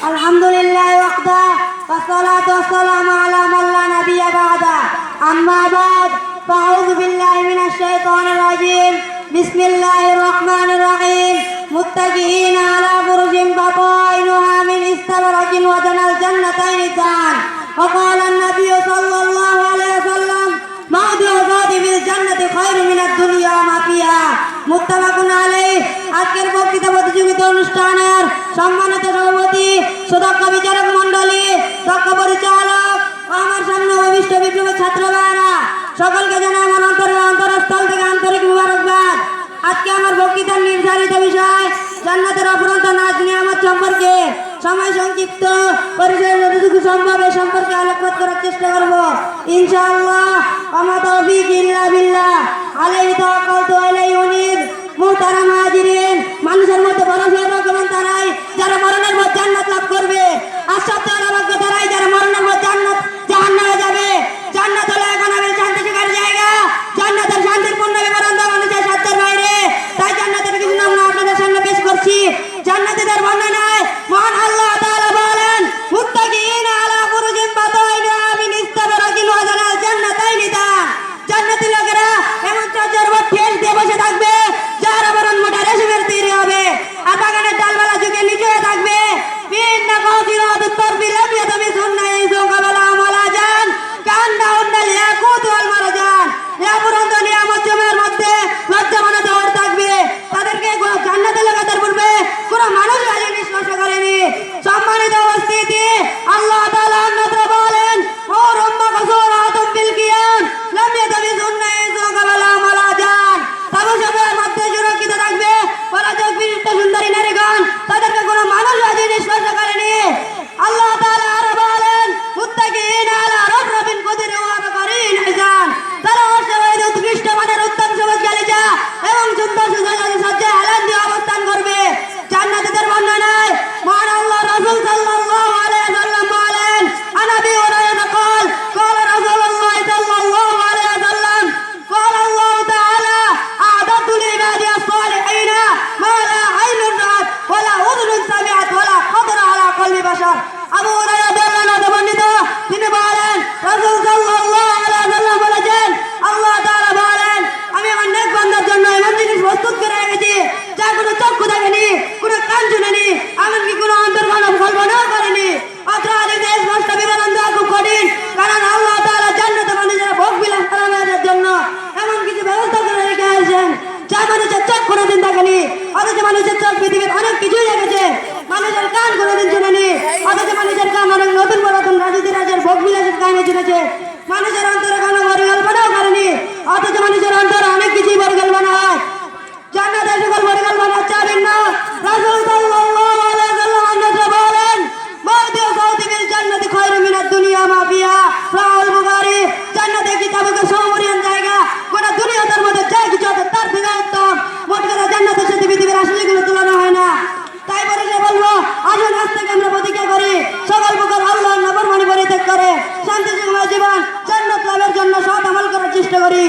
আলহামদুলিল্লাহি ওয়াহদা ওয়াসসালাতু ওয়াসসালামু আলা মান লা নাবিয়্যা বা'দা আম্মা বা'দ ফাআউযু বিল্লাহি মিনাশ শাইতানির রাজীম বিসমিল্লাহির রহমানির রহিম মুত্তাকিইনা আলা ফুরুজিন বাতাইনুহা মিন ইসতাবরাকিন ওয়া জানাল জান্নাতাইনি দান ওয়া ক্বালা an-nabiyyu সাল্লাল্লাহু আলাইহি ওয়াসাল্লাম মাউদু যাতিবিল জান্নাতি খায়রুম মিনাদ দুনিয়া ওয়া মা ফিহা মুত্তাফাকুন আলাইহি। আজকের বক্তৃতা প্রতিযোগিতা অনুষ্ঠানের সম্মানিত সভাপতি, সুদক্ষ বিচারক মণ্ডলী, দক্ষ পরিচালক, আমার সামনে অভিষ্ট বিপ্লবের ছাত্র ভাইরা, সকলকে জানাই আমার অন্তরস্থল থেকে আন্তরিক মুবারকবাদ। আজকে আমার বক্তৃতার নির্ধারিত বিষয় জান্নাতের অফুরন্ত নাজ নিয়ামত সম্পর্কে। সময় সংক্ষিপ্ত, পরিচয় যতটুকু সম্ভব এ সম্পর্কে আলোকপাত করার চেষ্টা করব ইনশাআল্লাহ। ওয়া তাওফীক ইল্লা বিল্লাহ, আলাইহি তাওয়াক্কালতু ওয়া ইলাইহি উনীব। মুহতারাম হাজিরিন, মানুষের মধ্যে বড় ভাগ্যবান তারাই যারা মরণের পর জান্নাত লাভ করবে, আর সবচেয়ে বড় ভাগ্য তারাই যারা মরণের পর জাহান্নামে যাবে। জান্নাত হলো এখন আমাদের শান্তি সুখের জায়গা। জান্নাতের শান্তিপূর্ণ বিবরণ দেওয়া মানুষের সাধ্যের বাইরে, তাই জান্নাতের কিছু নমুনা আপনাদের সামনে পেশ করছি। জান্নাতীদের বর্ণনায় মহান আল্লাহ তাআলা বলেন, মুত্তাকিইনা আলা ফুরুজিন বাতাইনুহা মিন ইসতাবরাকিন ওয়া জানাল জান্নাতাইনি দান। জান্নাতি লোকেরা এমন চজ্জার উপর ঠেস দিয়ে বসে থাকবে যার আবরণ মোটা রেশমের তৈরি হবে, আর বাগানের ডালপালা ঝুঁকে নিচু হয়ে থাকবে। বিন্না কাসিরাতুত তারফি লাম ইয়াতামিসুন্না ইনসুন ক্বাবলাহুম ওয়ালা জান কান্নাহুন্নাল ইয়াকুত ওয়াল মারজান। এই অফুরন্ত নিয়ামত সমূহের মধ্যে লজ্জামানা দৌড় থাকবে। তাদেরকে জান্নাতে লাগাতে পূর্বে কোনো মানুষ রাজি স্পর্শ করেনি। সম্মানিত উপস্থিতি, আল্লাহ তাআলা অন্যত্র বলেন, হুরুম মাকসুরাতুম বিল কিয়াম লাম ইয়াতামিসুন্না ইনসুন ক্বাবলাহুম ওয়ালা জান। তাবুসমূহের মধ্যে সুরক্ষিত থাকবে পরাজয় বিশিষ্ট সুন্দরী নারীগণ, তাদেরকে কোনো মানুষ রাজি স্পর্শ করেনি। আল্লাহ তাআলা আরো বলেন, মুত্তাকিইনা আলা রাফরাফিন কুদরি ওয়া বাকারিন হিসান। তারা অশ্বরোহীদের উৎকৃষ্ট মানের উত্তম সবুজ গালিচা এবং সুন্দর সজ্জায় হেলান দিয়ে অবস্থান করবে। জান্নাতীদের বর্ণনায় মহান আল্লাহ রাসূল সাল্লাল্লাহু আলাইহি ওয়াসাল্লাম বলেন, আন আবি হুরায়রা قال قال رسول الله صلى الله عليه وسلم قال الله تعالى أعددت لعبادي الصالحين ما لا عين رأت ولا أذن سمعت ولا خطر على قلب بشر। আবু হুরায়রা রাদিয়াল্লাহু বর্ণিত, তিনি বলেন, রাসূল সাল্লাল্লাহু আলাইহি ওয়াসাল্লাম বলেছেন, আল্লাহ তাআলা বলেন, আমি আমার নেক বান্দার জন্য এমন জিনিস প্রস্তুত করে রেখেছি যা কোনো চক্ষু দেখেনি, কোনো কান শুনেনি, এমনকি কোনো অন্তর্গণ কল্পনাও করেনি। অত্র হাদিসে স্পষ্ট বিবরণ দেওয়া খুব কঠিন, কারণ আল্লাহ তাআলা জান্নাতে মানুষের ভোগ বিলাস আরামের জন্য এমন কিছু ব্যবস্থা করে রেখে আসেন যা মানুষের চোখ কোনোদিন দেখেনি, অথচ মানুষের চোখ পৃথিবীর অনেক কিছুই দেখেছে। মানুষের কান কোনোদিন শুনেনি, অথচ মানুষের কান অনেক নতুন পুরাতন রাজের ভোগ বিলাসের কাহিনী শুনেছে। মানুষের অন্তরে কোনো পরিকল্পনাও করেনি, অথচ মানুষের অন্তরে অনেক কিছুই পরিকল্পনা হয়। জান্নাতের সকল পরিকল্পনা হচ্ছে ভিন্ন। রাসূল সাল্লাল্লাহু আলাইহি ওয়াসাল্লাম অন্যত্র বলেন, মাউদু যাতিবিল জান্নাতি খায়রুম মিনাদ দুনিয়া ওয়া মা ফিহা। রাওয়াহুল বুখারী। জান্নাতে একটি চাবুকের সমপরিমাণ জায়গা গোটা দুনিয়ার মধ্যে যা কিছু আছে তার থেকে উত্তম। মোট কথা জান্নাতের সাথে পৃথিবীর আসলে কোনো তুলনা হয় না। তাই পরিচয় বলবো, আসুন আজ থেকে আমরা প্রতিজ্ঞা করি সকল প্রকার আল্লাহর নাফরমানি পরিত্যাগ করে শান্তি সুখময় জীবন জান্নাত লাভের জন্য সৎ আমল করার চেষ্টা করি।